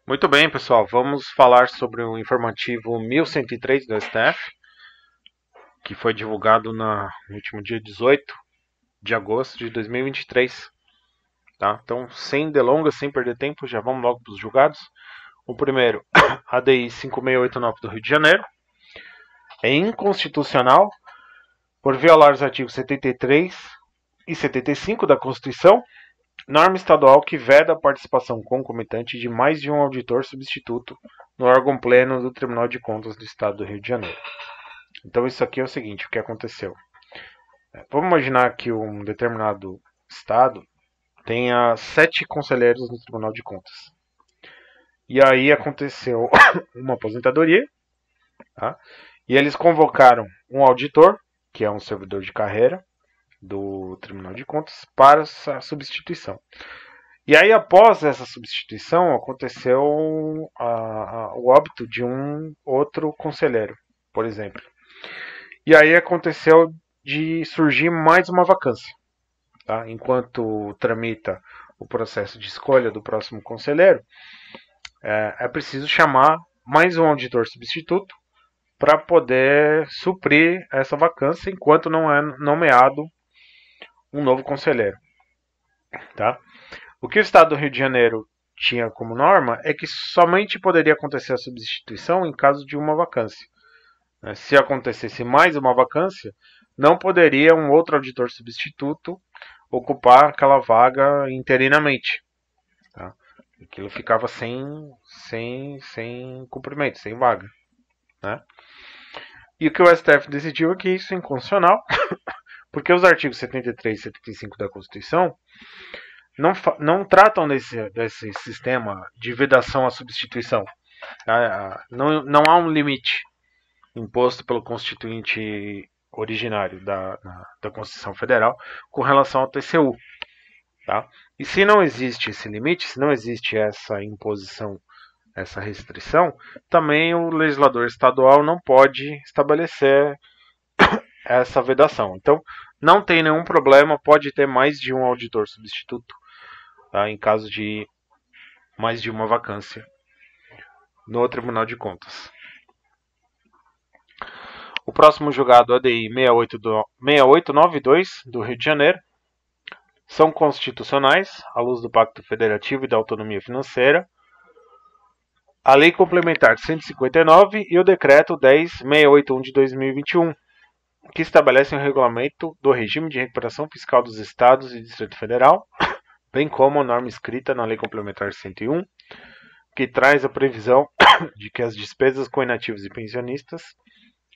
Muito bem, pessoal. Vamos falar sobre o informativo 1103 do STF, que foi divulgado no último dia 18 de agosto de 2023. Tá? Então, sem delongas, sem perder tempo, já vamos logo para os julgados. O primeiro, ADI 5689 do Rio de Janeiro, é inconstitucional por violar os artigos 73 e 75 da Constituição, norma estadual que veda a participação concomitante de mais de um auditor substituto no órgão pleno do Tribunal de Contas do Estado do Rio de Janeiro. Então isso aqui é o seguinte, o que aconteceu? Vamos imaginar que um determinado estado tenha 7 conselheiros no Tribunal de Contas. E aí aconteceu uma aposentadoria, tá? E eles convocaram um auditor, que é um servidor de carreira do Tribunal de Contas, para essa substituição. E aí, após essa substituição, aconteceu o óbito de um outro conselheiro, por exemplo. E aí aconteceu de surgir mais uma vacância. Tá? Enquanto tramita o processo de escolha do próximo conselheiro, é preciso chamar mais um auditor substituto para poder suprir essa vacância enquanto não é nomeado um novo conselheiro. Tá? O que o Estado do Rio de Janeiro tinha como norma é que somente poderia acontecer a substituição em caso de uma vacância. Se acontecesse mais uma vacância, não poderia um outro auditor substituto ocupar aquela vaga interinamente. Tá? Aquilo ficava sem cumprimento, sem vaga. Né? E o que o STF decidiu é que isso é inconstitucional, porque os artigos 73 e 75 da Constituição não tratam desse sistema de vedação à substituição. Não há um limite imposto pelo constituinte originário da Constituição Federal com relação ao TCU. Tá? E se não existe esse limite, se não existe essa imposição, essa restrição, também o legislador estadual não pode estabelecer essa vedação. Então, não tem nenhum problema, pode ter mais de um auditor substituto, tá? Em caso de mais de uma vacância no Tribunal de Contas. O próximo julgado, ADI 6892, do Rio de Janeiro, são constitucionais, à luz do Pacto Federativo e da Autonomia Financeira, a Lei Complementar 159 e o Decreto 10681 de 2021, que estabelecem o regulamento do regime de recuperação fiscal dos Estados e Distrito Federal, bem como a norma escrita na Lei Complementar 101, que traz a previsão de que as despesas com inativos e pensionistas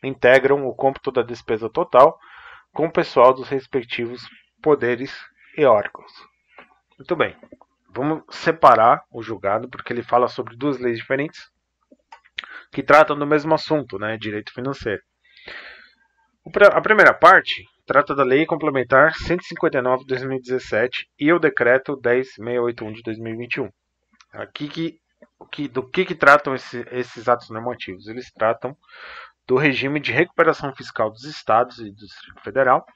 integram o cômputo da despesa total com o pessoal dos respectivos poderes e órgãos. Muito bem, vamos separar o julgado porque ele fala sobre duas leis diferentes que tratam do mesmo assunto, né, direito financeiro. A primeira parte trata da Lei Complementar 159 de 2017 e o Decreto 10681 de 2021. Do que tratam esses atos normativos? Eles tratam do regime de recuperação fiscal dos estados e do Distrito Federal.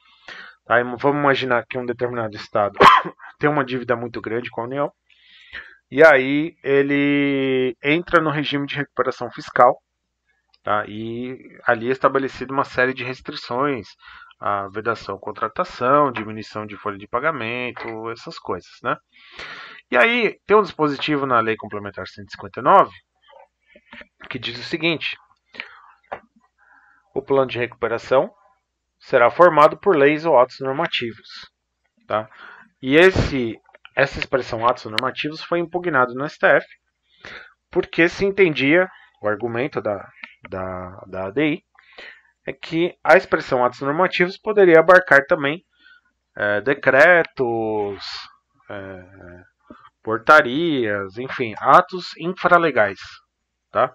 Tá? Vamos imaginar que um determinado estado tem uma dívida muito grande com a União, e aí ele entra no regime de recuperação fiscal, tá? E ali é estabelecida uma série de restrições, a vedação à contratação, diminuição de folha de pagamento, essas coisas, né? E aí tem um dispositivo na Lei Complementar 159 que diz o seguinte: o plano de recuperação será formado por leis ou atos normativos. Tá? E essa expressão atos normativos foi impugnado no STF porque se entendia, o argumento da ADI, é que a expressão atos normativos poderia abarcar também decretos, portarias, enfim, atos infralegais. Tá?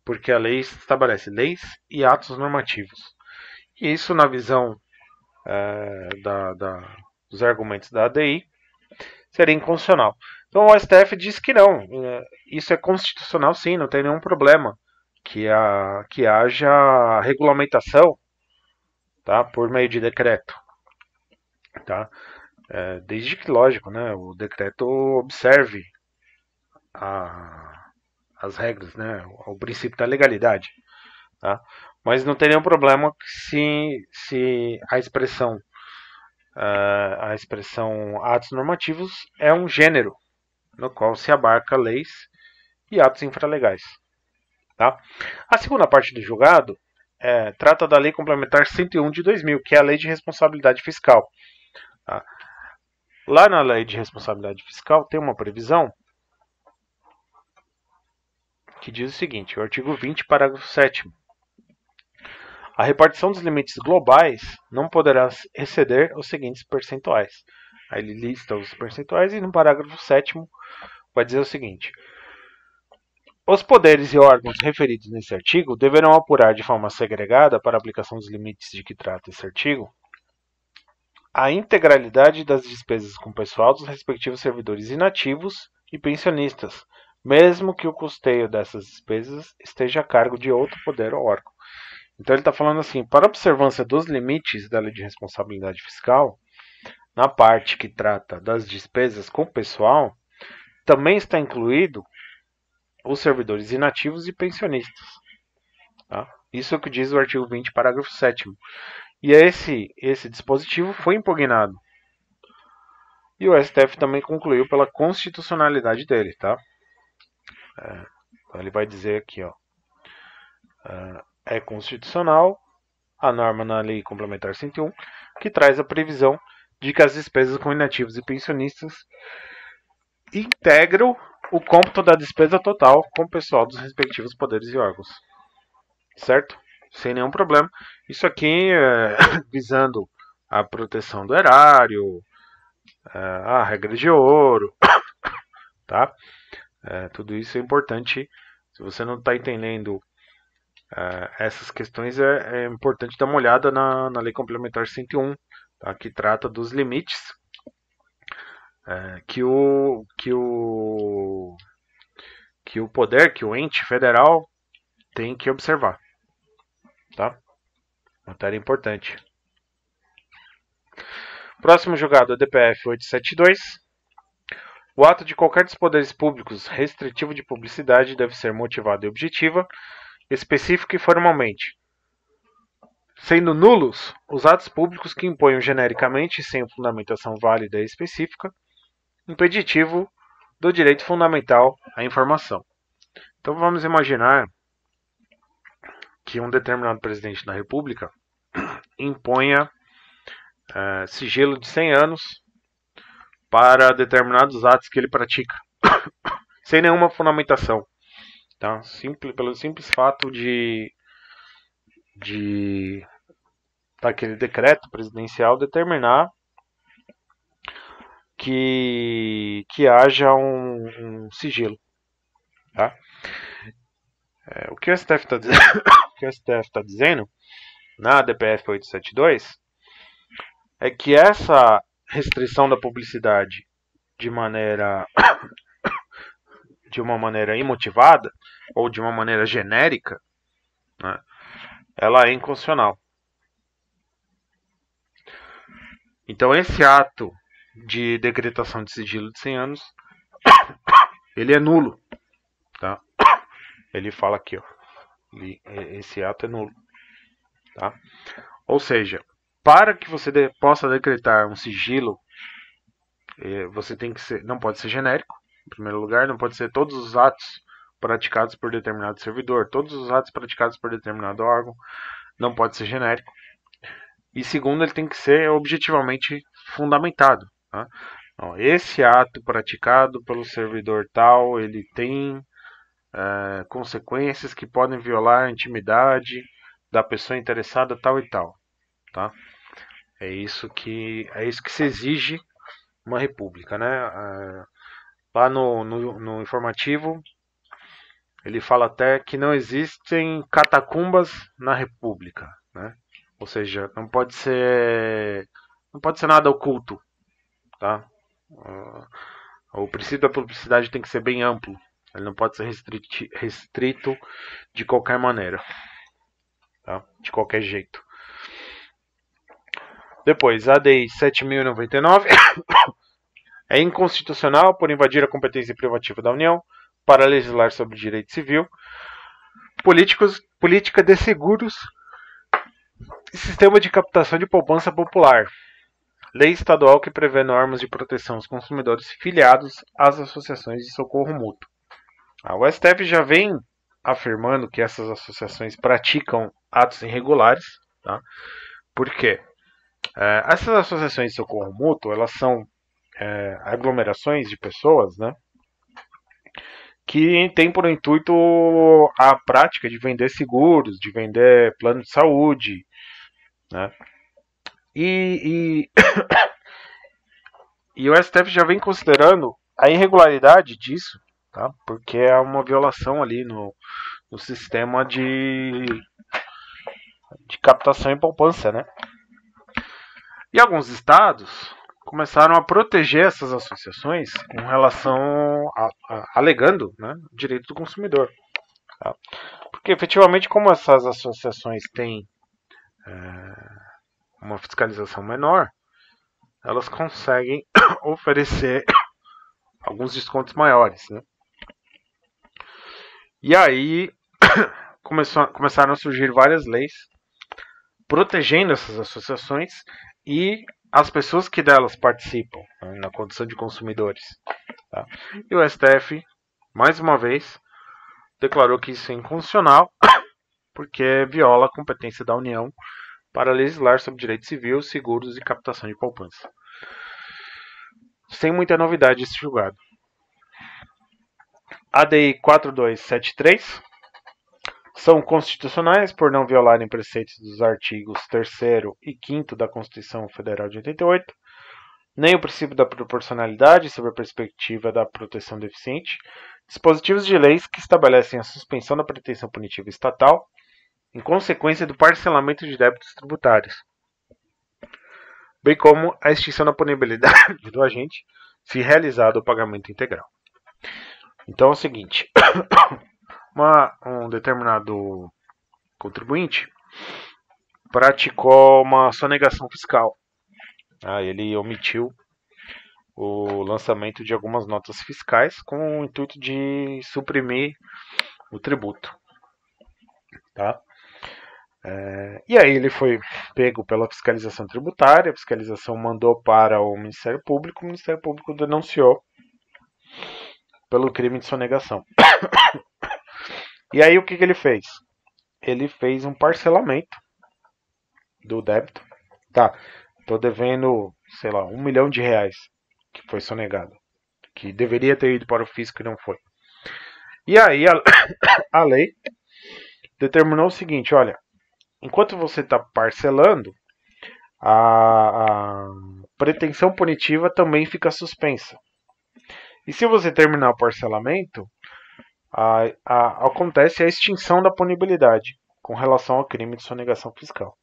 Porque a lei estabelece leis e atos normativos. E isso, na visão dos argumentos da ADI, seria inconstitucional. Então o STF diz que não, isso é constitucional sim, não tem nenhum problema que haja regulamentação, tá, por meio de decreto. Tá? Desde que, lógico, né, o decreto observe as regras, né, o princípio da legalidade, tá? Mas não tem nenhum problema se a expressão atos normativos é um gênero no qual se abarca leis e atos infralegais. Tá? A segunda parte do julgado trata da Lei Complementar 101 de 2000, que é a Lei de Responsabilidade Fiscal. Tá? Lá na Lei de Responsabilidade Fiscal tem uma previsão que diz o seguinte, o artigo 20, parágrafo 7º. A repartição dos limites globais não poderá exceder os seguintes percentuais. Aí ele lista os percentuais e no parágrafo 7º vai dizer o seguinte: os poderes e órgãos referidos nesse artigo deverão apurar de forma segregada, para a aplicação dos limites de que trata esse artigo, a integralidade das despesas com pessoal dos respectivos servidores inativos e pensionistas, mesmo que o custeio dessas despesas esteja a cargo de outro poder ou órgão. Então ele está falando assim, para a observância dos limites da Lei de Responsabilidade Fiscal, na parte que trata das despesas com pessoal, também está incluído os servidores inativos e pensionistas. Tá? Isso é o que diz o artigo 20, parágrafo 7º. E esse dispositivo foi impugnado. E o STF também concluiu pela constitucionalidade dele. Tá? Então ele vai dizer aqui, ó, é constitucional a norma na Lei Complementar 101, que traz a previsão de que as despesas com inativos e pensionistas integram o cômputo da despesa total com o pessoal dos respectivos poderes e órgãos. Certo? Sem nenhum problema. Isso aqui visando a proteção do erário, a regra de ouro, tá? Tudo isso é importante. Se você não está entendendo essas questões, é importante dar uma olhada na Lei Complementar 101, tá? Que trata dos limites que o poder, que o ente federal tem que observar. Tá? Matéria importante. Próximo julgado é DPF 872. O ato de qualquer dos poderes públicos restritivo de publicidade deve ser motivado e objetiva, específica e formalmente, sendo nulos os atos públicos que imponham genericamente, sem fundamentação válida e específica, impeditivo do direito fundamental à informação. Então vamos imaginar que um determinado presidente da República imponha sigilo de 100 anos para determinados atos que ele pratica, sem nenhuma fundamentação. Tá? Pelo simples fato daquele decreto presidencial determinar que haja um sigilo. Tá? O que o STF está dizendo na DPF 872 é que essa restrição da publicidade de uma maneira imotivada ou de uma maneira genérica, né, ela é inconstitucional. Então esse ato de decretação de sigilo de 100 anos, ele é nulo. Tá? Ele fala aqui, ó, esse ato é nulo. Tá? Ou seja, para que você possa decretar um sigilo, você tem que ser, não pode ser genérico, em primeiro lugar, não pode ser todos os atos praticados por determinado servidor, todos os atos praticados por determinado órgão, não pode ser genérico. E segundo, ele tem que ser objetivamente fundamentado. Tá? Então, esse ato praticado pelo servidor tal, ele tem consequências que podem violar a intimidade da pessoa interessada tal e tal. Tá? É isso que se exige uma república, né? Lá no informativo ele fala até que não existem catacumbas na república, né? Ou seja, não pode ser nada oculto, tá? O princípio da publicidade tem que ser bem amplo, ele não pode ser restrito de qualquer maneira, tá? De qualquer jeito. Depois, a ADI 7099 é inconstitucional por invadir a competência privativa da União, para legislar sobre direito civil, política de seguros e sistema de captação de poupança popular. Lei estadual que prevê normas de proteção aos consumidores filiados às associações de socorro mútuo. O STF já vem afirmando que essas associações praticam atos irregulares, tá? Por quê? Essas associações de socorro mútuo, elas são aglomerações de pessoas, né, que têm por intuito a prática de vender seguros, de vender plano de saúde, né? E o STF já vem considerando a irregularidade disso, tá? Porque é uma violação ali no sistema de captação e poupança, né? E alguns estados começaram a proteger essas associações com relação alegando, né, o direito do consumidor. Tá? Porque efetivamente, como essas associações têm uma fiscalização menor, elas conseguem oferecer alguns descontos maiores, né? E aí começaram a surgir várias leis protegendo essas associações e as pessoas que delas participam, né, na condição de consumidores. Tá? E o STF, mais uma vez, declarou que isso é inconstitucional porque viola a competência da União para legislar sobre direito civil, seguros e captação de poupança. Sem muita novidade esse julgado. ADI 4273 são constitucionais por não violarem preceitos dos artigos 3º e 5º da Constituição Federal de 88, nem o princípio da proporcionalidade sob a perspectiva da proteção do deficiente, dispositivos de leis que estabelecem a suspensão da pretensão punitiva estatal em consequência do parcelamento de débitos tributários, bem como a extinção da punibilidade do agente se realizado o pagamento integral. Então é o seguinte, um determinado contribuinte praticou uma sonegação fiscal. Ele omitiu o lançamento de algumas notas fiscais com o intuito de suprimir o tributo. Tá? E aí ele foi pego pela fiscalização tributária, a fiscalização mandou para o Ministério Público denunciou pelo crime de sonegação. E aí o que ele fez? Ele fez um parcelamento do débito. Tá, tô devendo, sei lá, R$1 milhão que foi sonegado, que deveria ter ido para o fisco e não foi. E aí a lei determinou o seguinte, olha, enquanto você está parcelando, a pretensão punitiva também fica suspensa. E se você terminar o parcelamento, acontece a extinção da punibilidade com relação ao crime de sonegação fiscal.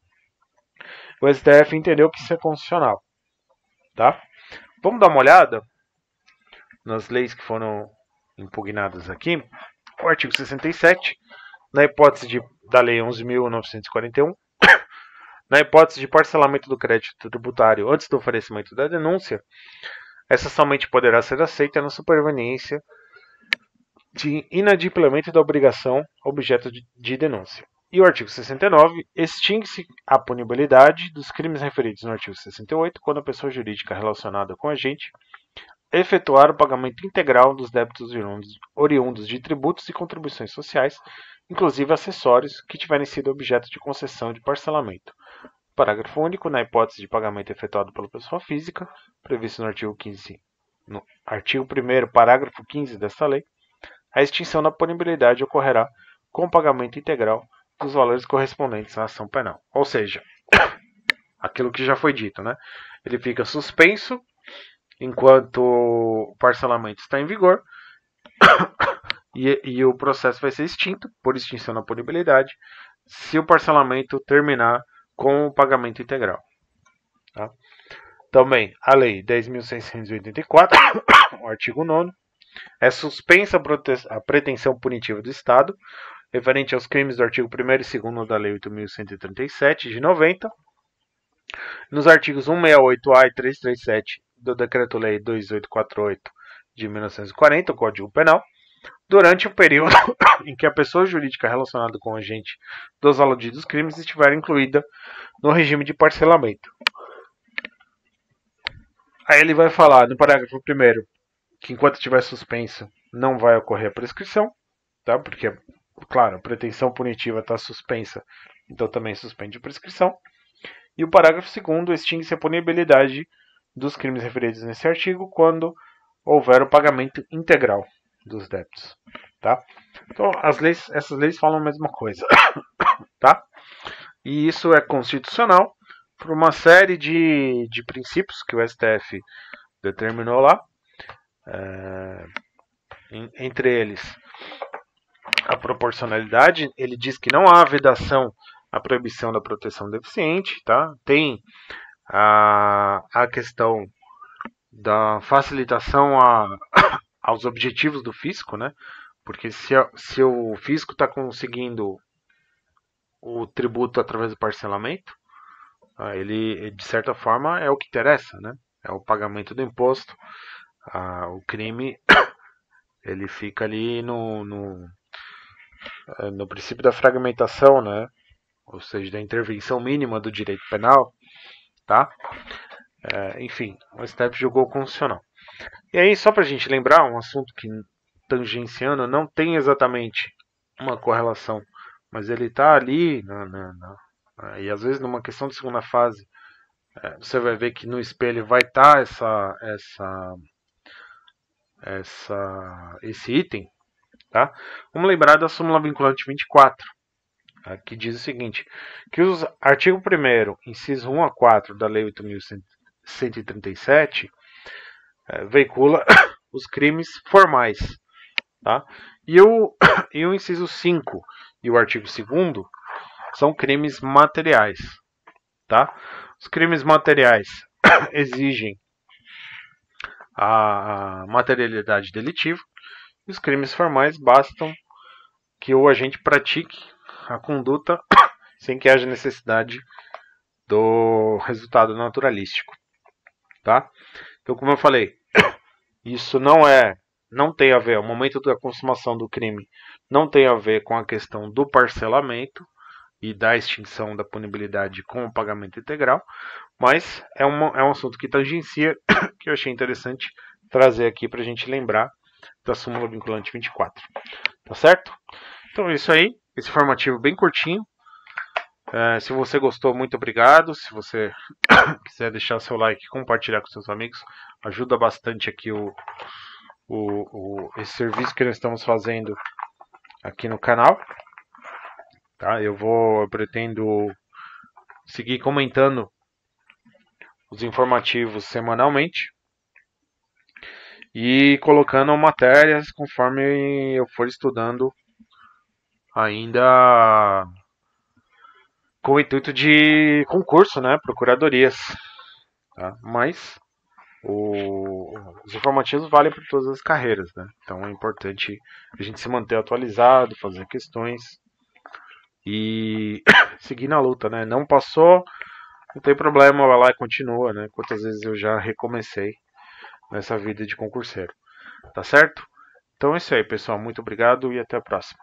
O STF entendeu que isso é constitucional. Tá? Vamos dar uma olhada nas leis que foram impugnadas aqui. O artigo 67, na hipótese da Lei 11.941, na hipótese de parcelamento do crédito tributário antes do oferecimento da denúncia, essa somente poderá ser aceita na superveniência de inadimplemento da obrigação objeto de denúncia. E o artigo 69 extingue-se a punibilidade dos crimes referidos no artigo 68 quando a pessoa jurídica relacionada com o agente efetuar o pagamento integral dos débitos oriundos de tributos e contribuições sociais, inclusive acessórios, que tiverem sido objeto de concessão de parcelamento. Parágrafo único. Na hipótese de pagamento efetuado pela pessoa física, previsto no artigo 1º, parágrafo 15 desta lei, a extinção da punibilidade ocorrerá com o pagamento integral dos valores correspondentes à ação penal. Ou seja, aquilo que já foi dito, né? Ele fica suspenso enquanto o parcelamento está em vigor e o processo vai ser extinto por extinção da punibilidade se o parcelamento terminar com o pagamento integral. Tá? Também a Lei 10.684, o artigo 9º, é suspensa a pretensão punitiva do Estado referente aos crimes do artigo 1º e 2º da Lei 8.137 de 90, nos artigos 168-A e 337 do Decreto-Lei 2848 de 1940, o Código Penal, durante o período em que a pessoa jurídica relacionada com o agente dos aludidos crimes estiver incluída no regime de parcelamento. Aí ele vai falar no parágrafo 1º que enquanto estiver suspenso não vai ocorrer a prescrição, tá? Porque, claro, a pretensão punitiva está suspensa, então também suspende a prescrição. E o parágrafo 2º extingue-se a punibilidade dos crimes referidos nesse artigo quando houver o pagamento integral dos débitos, tá? Então, essas leis falam a mesma coisa, tá? E isso é constitucional por uma série de princípios que o STF determinou lá, entre eles a proporcionalidade. Ele diz que não há vedação à proibição da proteção deficiente, tá? Tem a questão da facilitação aos objetivos do fisco, né? Porque se o fisco está conseguindo o tributo através do parcelamento, ele, de certa forma, é o que interessa, né? É o pagamento do imposto. O crime ele fica ali no princípio da fragmentação, né? Ou seja, da intervenção mínima do direito penal, tá? Enfim, o STF julgou constitucional. E aí, só para a gente lembrar, um assunto que tangenciando não tem exatamente uma correlação, mas ele está ali, e às vezes numa questão de segunda fase, você vai ver que no espelho vai estar esse item, tá? Vamos lembrar da súmula vinculante 24, que diz o seguinte, que os artigo 1º, inciso 1 a 4 da Lei 8.137, veicula os crimes formais, tá? E o inciso 5 e o artigo 2º são crimes materiais, tá? Os crimes materiais exigem a materialidade delitiva e os crimes formais bastam que o agente pratique a conduta sem que haja necessidade do resultado naturalístico, tá? Então, como eu falei, isso não tem a ver, o momento da consumação do crime não tem a ver com a questão do parcelamento e da extinção da punibilidade com o pagamento integral, mas é um assunto que tangencia, que eu achei interessante trazer aqui para a gente lembrar da súmula vinculante 24, tá certo? Então é isso aí, esse formativo bem curtinho. Se você gostou, muito obrigado. Se você quiser deixar seu like e compartilhar com seus amigos, ajuda bastante aqui esse serviço que nós estamos fazendo aqui no canal. Tá? Eu pretendo seguir comentando os informativos semanalmente e colocando matérias conforme eu for estudando, ainda com o intuito de concurso, né, procuradorias, tá? Mas os informativos valem para todas as carreiras, né? Então é importante a gente se manter atualizado, fazer questões e seguir na luta, né? Não passou, não tem problema, vai lá e continua, né? Quantas vezes eu já recomecei nessa vida de concurseiro, tá certo? Então é isso aí, pessoal. Muito obrigado e até a próxima.